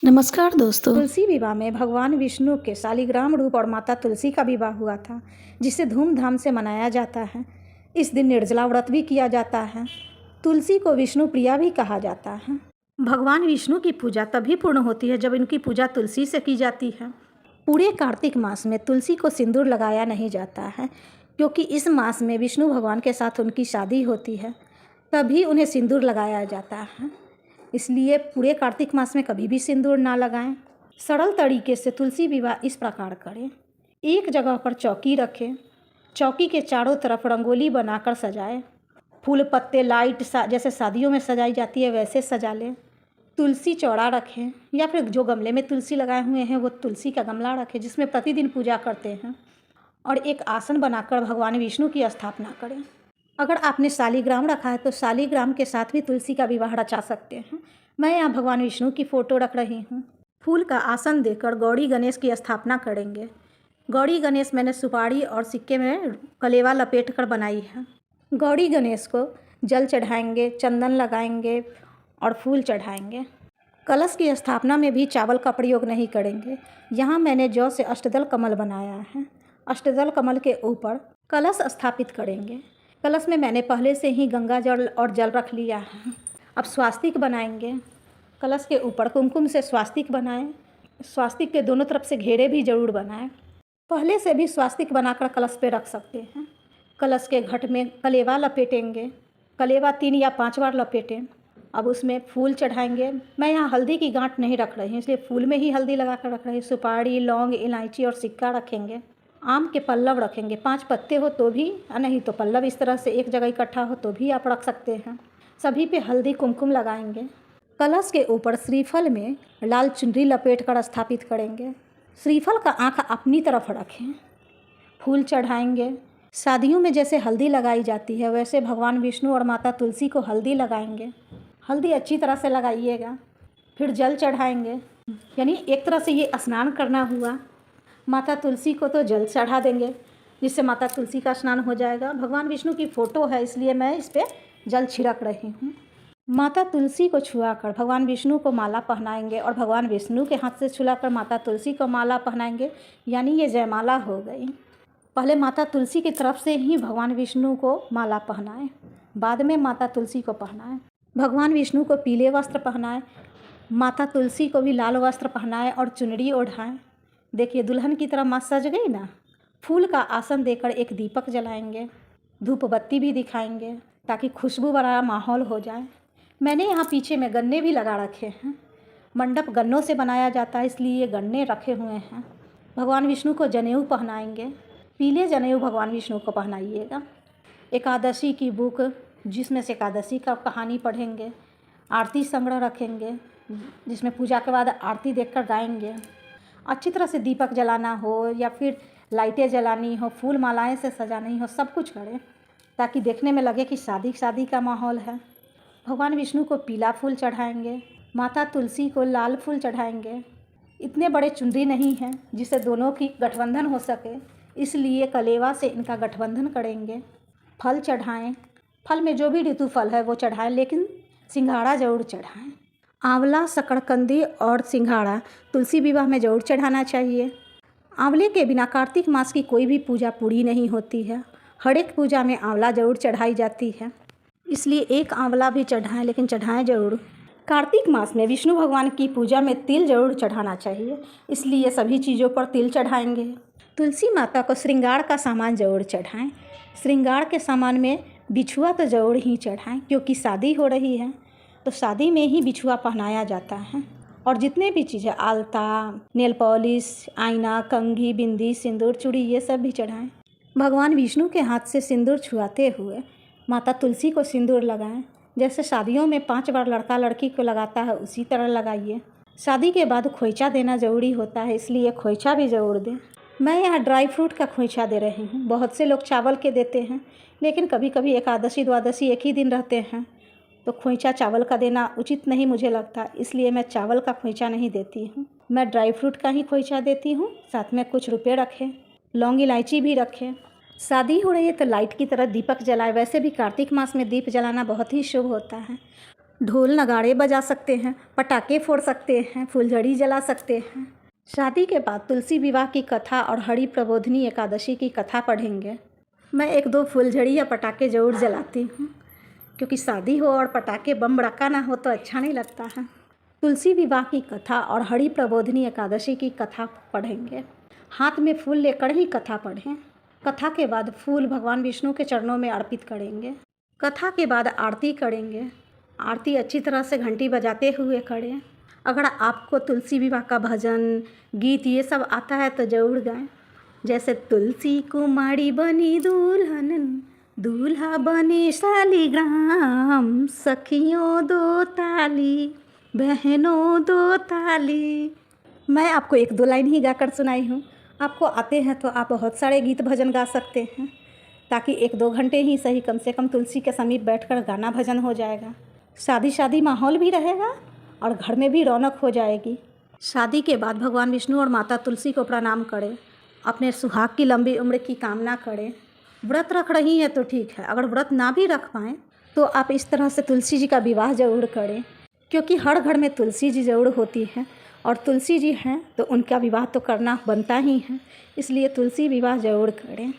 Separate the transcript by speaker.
Speaker 1: नमस्कार दोस्तों।
Speaker 2: तुलसी विवाह में भगवान विष्णु के शालिग्राम रूप और माता तुलसी का विवाह हुआ था, जिसे धूमधाम से मनाया जाता है। इस दिन निर्जला व्रत भी किया जाता है। तुलसी को विष्णु प्रिया भी कहा जाता है। भगवान विष्णु की पूजा तभी पूर्ण होती है जब इनकी पूजा तुलसी से की जाती है। पूरे कार्तिक मास में तुलसी को सिंदूर लगाया नहीं जाता है, क्योंकि इस मास में विष्णु भगवान के साथ उनकी शादी होती है, तभी उन्हें सिंदूर लगाया जाता है। इसलिए पूरे कार्तिक मास में कभी भी सिंदूर ना लगाएं। सरल तरीके से तुलसी विवाह इस प्रकार करें। एक जगह पर चौकी रखें। चौकी के चारों तरफ रंगोली बनाकर सजाएं। फूल पत्ते लाइट जैसे शादियों में सजाई जाती है वैसे सजा लें। तुलसी चौड़ा रखें, या फिर जो गमले में तुलसी लगाए हुए हैं वो तुलसी का गमला रखें जिसमें प्रतिदिन पूजा करते हैं, और एक आसन बनाकर भगवान विष्णु की स्थापना करें। अगर आपने शालिग्राम रखा है तो शालिग्राम के साथ भी तुलसी का विवाह रचा सकते हैं। मैं यहाँ भगवान विष्णु की फ़ोटो रख रही हूँ। फूल का आसन देकर गौरी गणेश की स्थापना करेंगे। गौरी गणेश मैंने सुपारी और सिक्के में कलेवा लपेट कर बनाई है। गौरी गणेश को जल चढ़ाएंगे, चंदन लगाएंगे और फूल चढ़ाएंगे। कलश की स्थापना में भी चावल का प्रयोग नहीं करेंगे। यहाँ मैंने जौ से अष्टदल कमल बनाया है। अष्टदल कमल के ऊपर कलश स्थापित करेंगे। कलश में मैंने पहले से ही गंगा जल और जल रख लिया है। अब स्वास्तिक बनाएंगे। कलश के ऊपर कुमकुम से स्वास्तिक बनाएं। स्वास्तिक के दोनों तरफ से घेरे भी जरूर बनाएं। पहले से भी स्वास्तिक बनाकर कलश पे रख सकते हैं। कलश के घट में कलेवा लपेटेंगे। कलेवा 3 या 5 बार लपेटें। अब उसमें फूल चढ़ाएंगे। मैं यहाँ हल्दी की गांठ नहीं रख रही हूँ, इसलिए फूल में ही हल्दी लगा कर रख रही हूँ। सुपारी, लौंग, इलायची और सिक्का रखेंगे। आम के पल्लव रखेंगे। 5 पत्ते हो तो भी, नहीं तो पल्लव इस तरह से एक जगह इकट्ठा हो तो भी आप रख सकते हैं। सभी पे हल्दी कुमकुम लगाएंगे। कलश के ऊपर श्रीफल में लाल चुनरी लपेट कर स्थापित करेंगे। श्रीफल का आँख अपनी तरफ रखें। फूल चढ़ाएंगे। शादियों में जैसे हल्दी लगाई जाती है वैसे भगवान विष्णु और माता तुलसी को हल्दी लगाएंगे। हल्दी अच्छी तरह से लगाइएगा। फिर जल चढ़ाएंगे, यानी एक तरह से ये स्नान करना हुआ। माता तुलसी को तो जल चढ़ा देंगे जिससे माता तुलसी का स्नान हो जाएगा। भगवान विष्णु की फ़ोटो है इसलिए मैं इस पर जल छिड़क रही हूँ। माता तुलसी को छुआकर भगवान विष्णु को माला पहनाएंगे और भगवान विष्णु के हाथ से छुलाकर माता तुलसी को माला पहनाएंगे, यानी ये जयमाला हो गई। पहले माता तुलसी की तरफ से ही भगवान विष्णु को माला पहनाएं, बाद में माता तुलसी को पहनाएं। भगवान विष्णु को पीले वस्त्र पहनाएं, माता तुलसी को भी लाल वस्त्र पहनाएं और चुनरी ओढ़ाएं। देखिए दुल्हन की तरह माँ सज गई ना। फूल का आसन देकर एक दीपक जलाएंगे। धूप बत्ती भी दिखाएंगे ताकि खुशबू भरा माहौल हो जाए। मैंने यहाँ पीछे में गन्ने भी लगा रखे हैं। मंडप गन्नों से बनाया जाता है इसलिए ये गन्ने रखे हुए हैं। भगवान विष्णु को जनेऊ पहनाएंगे। पीले जनेऊ भगवान विष्णु को पहनाइएगा। एकादशी की बुक, जिसमें से एकादशी का कहानी पढ़ेंगे। आरती संग्रह रखेंगे जिसमें पूजा के बाद आरती देखकर गाएंगे। अच्छी तरह से दीपक जलाना हो या फिर लाइटें जलानी हो, फूल मालाएं से सजानी हो, सब कुछ करें ताकि देखने में लगे कि शादी का माहौल है। भगवान विष्णु को पीला फूल चढ़ाएंगे। माता तुलसी को लाल फूल चढ़ाएंगे। इतने बड़े चुनरी नहीं हैं जिससे दोनों की गठबंधन हो सके, इसलिए कलेवा से इनका गठबंधन करेंगे। फल चढ़ाएं। फल में जो भी ऋतु फल है वो चढ़ाएं, लेकिन सिंघाड़ा ज़रूर चढ़ाएं। आंवला, शकरकंदी और सिंघाड़ा तुलसी विवाह में ज़रूर चढ़ाना चाहिए। आंवले के बिना कार्तिक मास की कोई भी पूजा पूरी नहीं होती है। हर एक पूजा में आंवला ज़रूर चढ़ाई जाती है, इसलिए एक आंवला भी चढ़ाएं, लेकिन चढ़ाएं ज़रूर। कार्तिक मास में विष्णु भगवान की पूजा में तिल ज़रूर चढ़ाना चाहिए, इसलिए सभी चीज़ों पर तिल चढ़ाएंगे। तुलसी माता को श्रृंगार का सामान ज़रूर चढ़ाएं। श्रृंगार के सामान में बिछुआ तो ज़रूर ही चढ़ाएं, क्योंकि शादी हो रही है तो शादी में ही बिछुआ पहनाया जाता है। और जितने भी चीज़ें, आलता, नेल पॉलिश, आईना, कंघी, बिंदी, सिंदूर, चूड़ी, ये सब भी चढ़ाएं। भगवान विष्णु के हाथ से सिंदूर छुआते हुए माता तुलसी को सिंदूर लगाएं। जैसे शादियों में 5 बार लड़का लड़की को लगाता है उसी तरह लगाइए। शादी के बाद खोइचा देना ज़रूरी होता है, इसलिए खोइचा भी ज़रूर दें। मैं यहाँ ड्राई फ्रूट का खोइचा दे रही हूँ। बहुत से लोग चावल के देते हैं, लेकिन कभी कभी एकादशी द्वादशी एक ही दिन रहते हैं तो खोइचा चावल का देना उचित नहीं मुझे लगता, इसलिए मैं चावल का खोइचा नहीं देती हूँ। मैं ड्राई फ्रूट का ही खोइचा देती हूँ। साथ में कुछ रुपए रखें, लौंग इलायची भी रखें। शादी हो रही है तो लाइट की तरह दीपक जलाए। वैसे भी कार्तिक मास में दीप जलाना बहुत ही शुभ होता है। ढोल नगाड़े बजा सकते हैं, पटाखे फोड़ सकते हैं, फुलझड़ी जला सकते हैं। शादी के बाद तुलसी विवाह की कथा और हरि प्रबोधिनी एकादशी की कथा पढ़ेंगे। मैं 1-2 फुलझड़ी या पटाखे ज़रूर जलाती हूँ, क्योंकि शादी हो और पटाखे बम भड़ाका ना हो तो अच्छा नहीं लगता है। तुलसी विवाह की कथा और हरि प्रबोधिनी एकादशी की कथा पढ़ेंगे। हाथ में फूल लेकर ही कथा पढ़ें। कथा के बाद फूल भगवान विष्णु के चरणों में अर्पित करेंगे। कथा के बाद आरती करेंगे। आरती अच्छी तरह से घंटी बजाते हुए करें। अगर आपको तुलसी विवाह का भजन, गीत ये सब आता है तो ज़रूर गाएं। जैसे तुलसी कुमारी बनी दुल्हन, दूल्हा बने शालिग्राम, सखियों दो ताली, बहनों दो ताली। मैं आपको 1-2 लाइन ही गाकर सुनाई हूँ। आपको आते हैं तो आप बहुत सारे गीत भजन गा सकते हैं, ताकि 1-2 घंटे ही सही कम से कम तुलसी के समीप बैठकर गाना भजन हो जाएगा। शादी माहौल भी रहेगा और घर में भी रौनक हो जाएगी। शादी के बाद भगवान विष्णु और माता तुलसी को प्रणाम करें। अपने सुहाग की लंबी उम्र की कामना करें। व्रत रख रही हैं तो ठीक है, अगर व्रत ना भी रख पाएँ तो आप इस तरह से तुलसी जी का विवाह ज़रूर करें, क्योंकि हर घर में तुलसी जी ज़रूर होती हैं और तुलसी जी हैं तो उनका विवाह तो करना बनता ही है, इसलिए तुलसी विवाह ज़रूर करें।